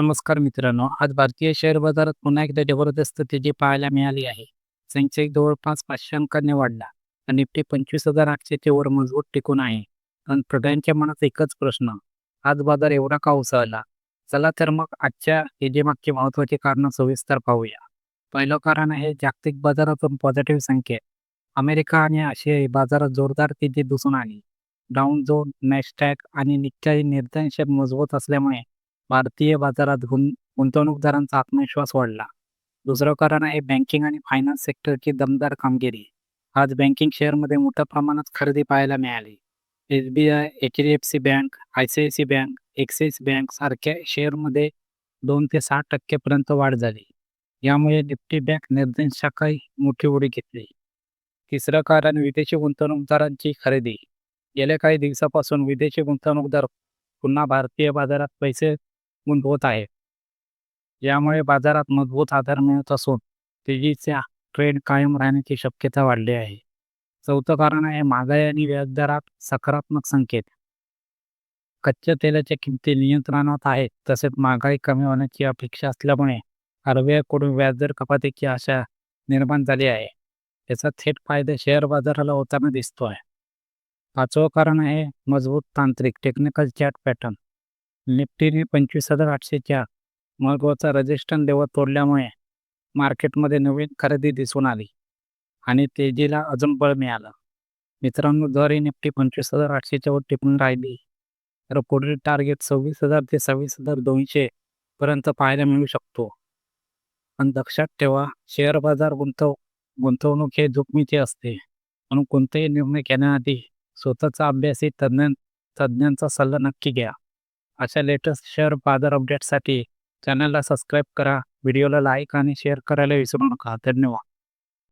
नमस्कार मित्रांनो. आज भारतीय शेअर बाजारात पुन्हा एकदा जबरदस्त तेजी पाहायला मिळाली आहे. सेन्सेक्स जवळपास 500 अंकांनी वाढला आणि निफ्टी 25,800 वर मजबूत टिकून आहे. पण प्रगल्यांच्या मनात एकच प्रश्न, आज बाजार एवढा का उसळला? चला तर मग आजच्या तेजीमागची महत्त्वाची कारणं सविस्तर पाहूया. पहिलं कारण आहे जागतिक बाजारातून पॉझिटिव्ह संकेत. अमेरिका आणि आशियाई बाजारात जोरदार तेजी दिसून आली. डाऊ जोन्स, नॅस्डॅक आणि निक्केई निर्देशांक मजबूत असल्यामुळे भारतीय बाजारात गुंतवणूकदारांचा आत्मविश्वास वाढला. दुसरं कारण आहे बँकिंग आणि फायनान्स सेक्टरची दमदार कामगिरी. आज बँकिंग शेअरमध्ये मोठ्या प्रमाणात खरेदी पाहायला मिळाली. SBI, HDFC bank, ICICI bank, axis bank सारख्या शेअरमध्ये 2 ते 6% पर्यंत वाढ झाली. यामुळे निफ्टी बँक निर्देशांकाही मोठी उडी घेतली. तिसरं कारण विदेशी गुंतवणूकदारांची खरेदी. गेल्या काही दिवसापासून विदेशी गुंतवणूकदार पुन्हा भारतीय बाजारात पैसे गुंतवत आहेत. यामुळे बाजारात मजबूत आधार मिळत असून तेजीचा ट्रेंड कायम राहण्याची शक्यता वाढली आहे. चौथं कारण आहे महागाई आणि व्याजदरात सकारात्मक संकेत. कच्च्या तेलाच्या किमती नियंत्रणात आहेत, तसेच महागाई कमी होण्याची अपेक्षा असल्यामुळे RBI कडून व्याजदर कपातीची आशा निर्माण झाली आहे. याचा थेट फायदा शेअर बाजाराला होताना दिसतोय. पाचवं कारण आहे मजबूत तांत्रिक टेक्निकल चार्ट पॅटर्न. निफ्टीने 25,800च्या महत्त्वाचा रेजिस्टन्स लेवल तोडल्यामुळे मार्केटमध्ये नवीन खरेदी दिसून आली आणि तेजीला अजून बळ मिळालं. मित्रांनो, जर ही निफ्टी 25,800च्या वर टिकून राहिली तर पुढील टार्गेट 26,000 ते 26,200 पर्यंत पाहायला मिळू शकतो. पण लक्षात ठेवा, शेअर बाजार गुंतवणूक हे जोखमीचे असते, म्हणून कोणताही निर्णय घेण्याआधी स्वतःचा अभ्यासी तज्ज्ञांचा सल्ला नक्की घ्या. अशा लेटेस्ट शेअर बाजार अपडेट्ससाठी चॅनलला सबस्क्राईब करा, व्हिडिओला लाईक आणि शेअर करायला विसरू नका. धन्यवाद.